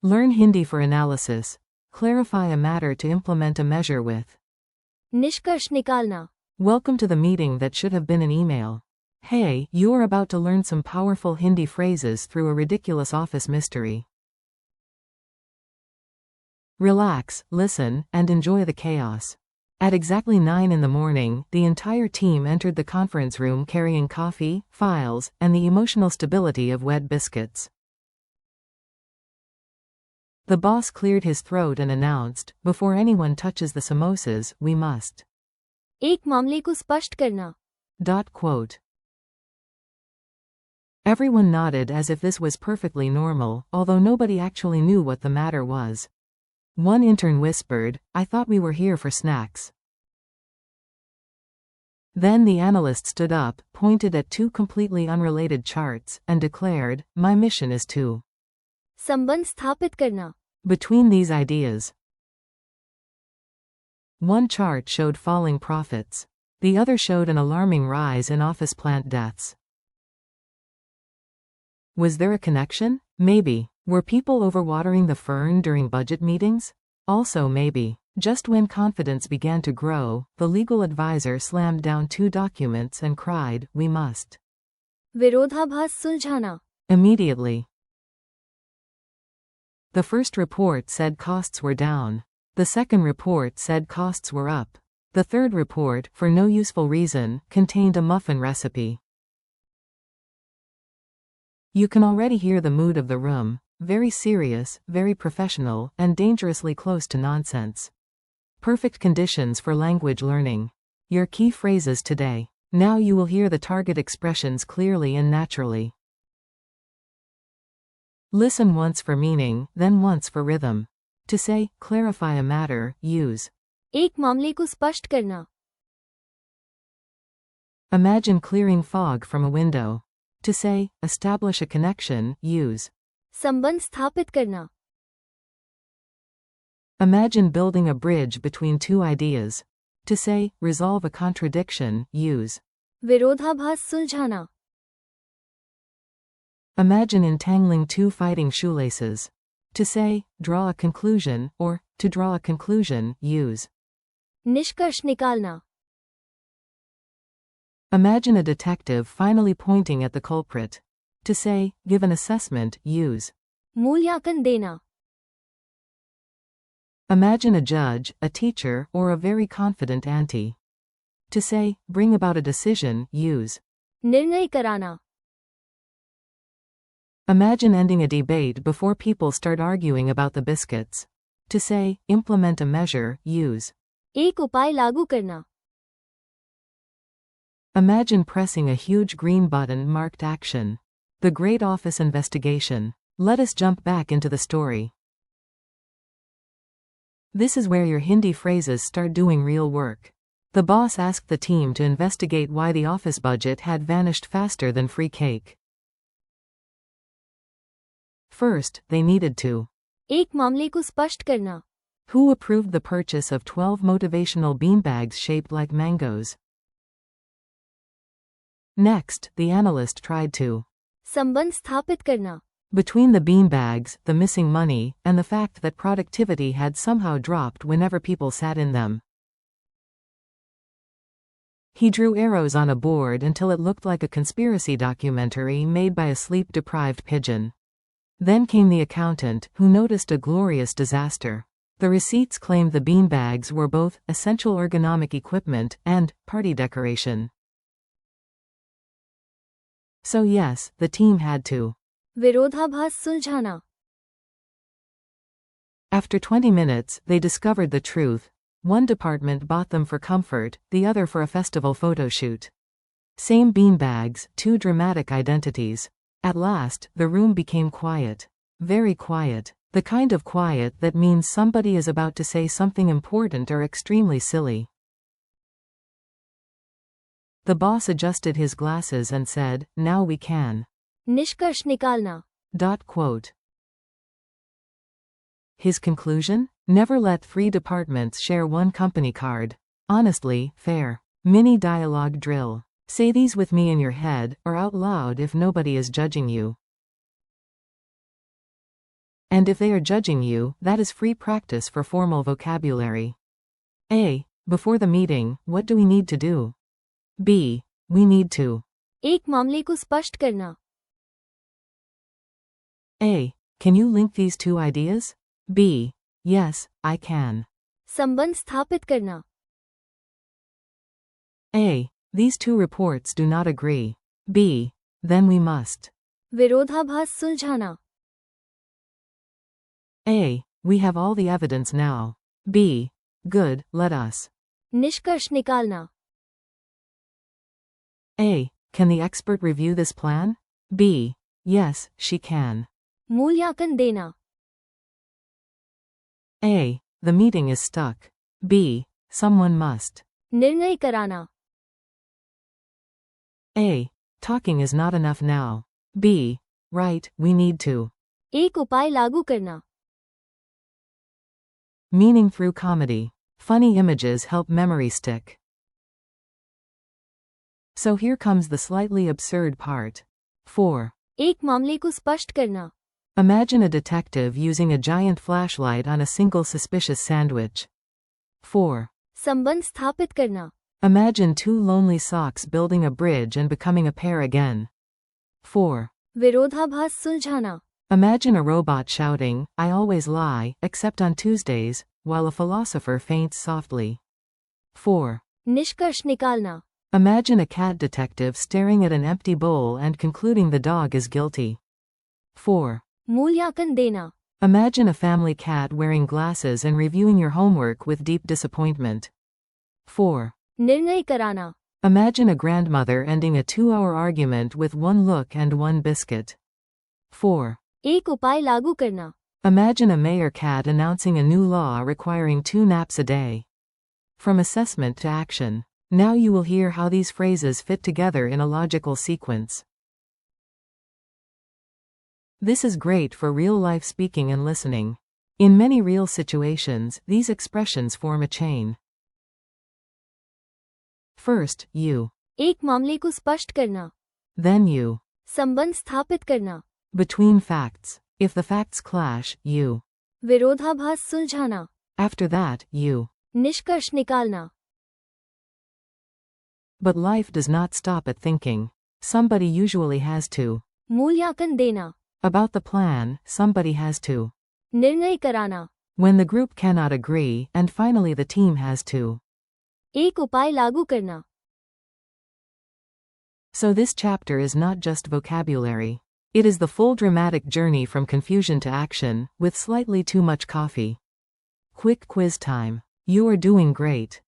Learn Hindi for analysis. Clarify a matter to implement a measure with. निष्कर्ष निकालना. Welcome to the meeting that should have been an email. Hey, you are about to learn some powerful Hindi phrases through a ridiculous office mystery. Relax, listen, and enjoy the chaos. At exactly 9 in the morning, the entire team entered the conference room carrying coffee, files, and the emotional stability of wet biscuits. The boss cleared his throat and announced, "Before anyone touches the samosas, we must." एक मामले को स्पष्ट करना. Quote. Everyone nodded as if this was perfectly normal, although nobody actually knew what the matter was. One intern whispered, "I thought we were here for snacks." Then the analyst stood up, pointed at two completely unrelated charts, and declared, "My mission is to." संबंध स्थापित करना. Between these ideas. One chart showed falling profits. The other showed an alarming rise in office plant deaths. Was there a connection? Maybe. Were people overwatering the fern during budget meetings? Also maybe. Just when confidence began to grow, the legal advisor slammed down two documents and cried, "We must." विरोधाभास सुलझाना. Immediately. The first report said costs were down. The second report said costs were up. The third report, for no useful reason, contained a muffin recipe. You can already hear the mood of the room. Very serious, very professional, and dangerously close to nonsense. Perfect conditions for language learning. Your key phrases today. Now you will hear the target expressions clearly and naturally. Listen once for meaning, then once for rhythm. To say, clarify a matter, use. एक मामले को स्पष्ट करना. Imagine clearing fog from a window. To say, establish a connection, use. संबंध स्थापित करना. Imagine building a bridge between two ideas. To say, resolve a contradiction, use. विरोधाभास सुलझाना. Imagine entangling two fighting shoelaces. To say, draw a conclusion, or, to draw a conclusion, use. निष्कर्ष निकालना. Imagine a detective finally pointing at the culprit. To say, give an assessment, use. मूल्यांकन देना. Imagine a judge, a teacher, or a very confident auntie. To say, bring about a decision, use. निर्णय कराना. Imagine ending a debate before people start arguing about the biscuits. To say, implement a measure, use. एक उपाय लागू करना. Imagine pressing a huge green button marked action. The Great Office Investigation. Let us jump back into the story. This is where your Hindi phrases start doing real work. The boss asked the team to investigate why the office budget had vanished faster than free cake. First, they needed to. एक मामले को स्पष्ट करना. Who approved the purchase of 12 motivational beanbags shaped like mangoes? Next, the analyst tried to. संबंध स्थापित करना. Between the beanbags, the missing money, and the fact that productivity had somehow dropped whenever people sat in them. He drew arrows on a board until it looked like a conspiracy documentary made by a sleep-deprived pigeon. Then came the accountant, who noticed a glorious disaster. The receipts claimed the beanbags were both essential ergonomic equipment and party decoration. So yes, the team had to. विरोधाभास सुलझाना. After 20 minutes, they discovered the truth. One department bought them for comfort, the other for a festival photo shoot. Same beanbags, two dramatic identities. At last, the room became quiet. Very quiet. The kind of quiet that means somebody is about to say something important or extremely silly. The boss adjusted his glasses and said, "Now we can." निष्कर्ष निकालना. Quote. His conclusion? Never let 3 departments share one company card. Honestly, fair. Mini dialogue drill. Say these with me in your head, or out loud if nobody is judging you. And if they are judging you, that is free practice for formal vocabulary. A. Before the meeting, what do we need to do? B. We need to. एक मामले को स्पष्ट करना. A. Can you link these two ideas? B. Yes, I can. संबंध स्थापित करना. A. These two reports do not agree. B. Then we must. विरोधाभास सुलझाना. A. We have all the evidence now. B. Good, let us. निष्कर्ष निकालना. A. Can the expert review this plan? B. Yes, she can. मूल्यांकन देना. A. The meeting is stuck. B. Someone must. निर्णय कराना. A. Talking is not enough now. B. Right, we need to. एक उपाय लागू करना. Meaning through comedy. Funny images help memory stick. So here comes the slightly absurd part. 4. एक मामले को स्पष्ट करना. Imagine a detective using a giant flashlight on a single suspicious sandwich. 4. संबंध स्थापित करना. Imagine two lonely socks building a bridge and becoming a pair again. 4. विरोधाभास सुलझाना. Imagine a robot shouting, I always lie, except on Tuesdays, while a philosopher faints softly. 4. निष्कर्ष निकालना. Imagine a cat detective staring at an empty bowl and concluding the dog is guilty. 4. मूल्यांकन देना. Imagine a family cat wearing glasses and reviewing your homework with deep disappointment. 4. निर्णय कराना. Imagine a grandmother ending a 2-hour argument with one look and one biscuit. 4. एक उपाय लागू करना. Imagine a mayor cat announcing a new law requiring 2 naps a day. From assessment to action. Now you will hear how these phrases fit together in a logical sequence. This is great for real-life speaking and listening. In many real situations, these expressions form a chain. First, you. एक मामले को स्पष्ट करना. Then you. संबंध स्थापित करना. Between facts. If the facts clash, you. विरोधाभास सुलझाना. After that, you. निष्कर्ष निकालना. But life does not stop at thinking. Somebody usually has to. मूल्यांकन देना. About the plan, somebody has to. निर्णय कराना. When the group cannot agree, and finally the team has to. एक उपाय लागू करना. So this chapter is not just vocabulary. It is the full dramatic journey from confusion to action, with slightly too much coffee. Quick quiz time. You are doing great.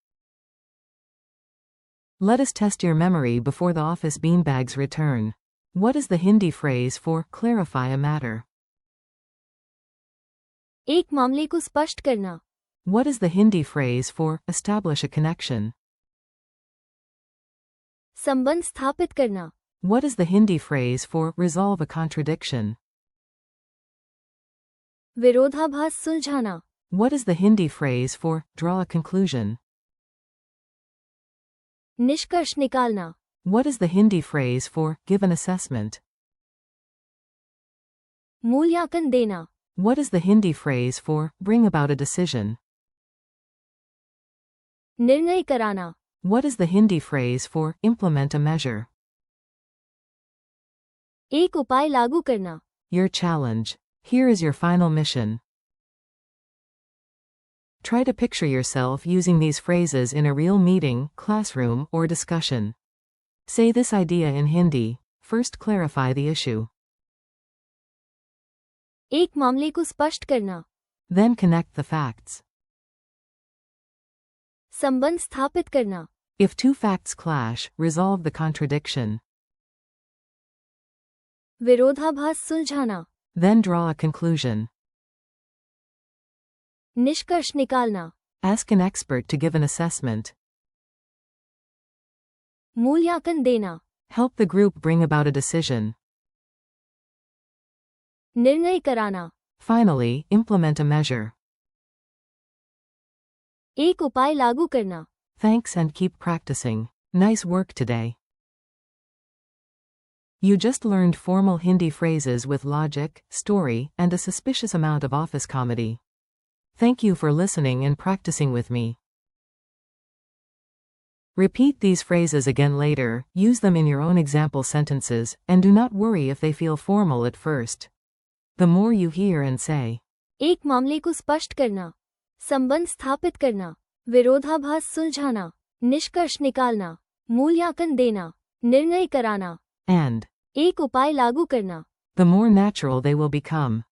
Let us test your memory before the office beanbags return. What is the Hindi phrase for clarify a matter? एक मामले को स्पष्ट करना. What is the Hindi phrase for establish a connection? संबंध स्थापित करना. What is the Hindi phrase for resolve a contradiction? विरोधाभास सुलझाना. What is the Hindi phrase for draw a conclusion? निष्कर्ष निकालना. What is the Hindi phrase for give an assessment? मूल्यांकन देना. What is the Hindi phrase for bring about a decision? निर्णय कराना. What is the Hindi phrase for implement a measure? एक उपाय लागू करना. Your challenge. Here is your final mission. Try to picture yourself using these phrases in a real meeting, classroom, or discussion. Say this idea in Hindi. First clarify the issue. एक मामले को स्पष्ट करना. Then connect the facts. संबंध स्थापित करना. If two facts clash, resolve the contradiction. विरोधाभास सुलझाना. Then draw a conclusion. निष्कर्ष निकालना. Ask an expert to give an assessment. मूल्यांकन देना. Help the group bring about a decision. निर्णय कराना. Finally, implement a measure. एक उपाय लागू करना. Thanks and keep practicing. Nice work today. You just learned formal Hindi phrases with logic, story, and a suspicious amount of office comedy. Thank you for listening and practicing with me. Repeat these phrases again later, use them in your own example sentences, and do not worry if they feel formal at first. The more you hear and say. एक मामले को स्पष्ट करना, संबंध स्थापित करना, विरोधाभास सुलझाना, निष्कर्ष निकालना, मूल्यांकन देना, निर्णय कराना, And. एक उपाय लागू करना. The more natural they will become.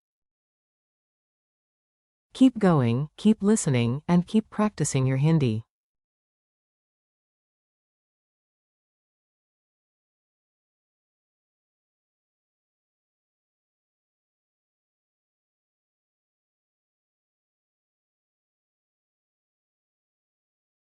Keep going, keep listening, and keep practicing your Hindi.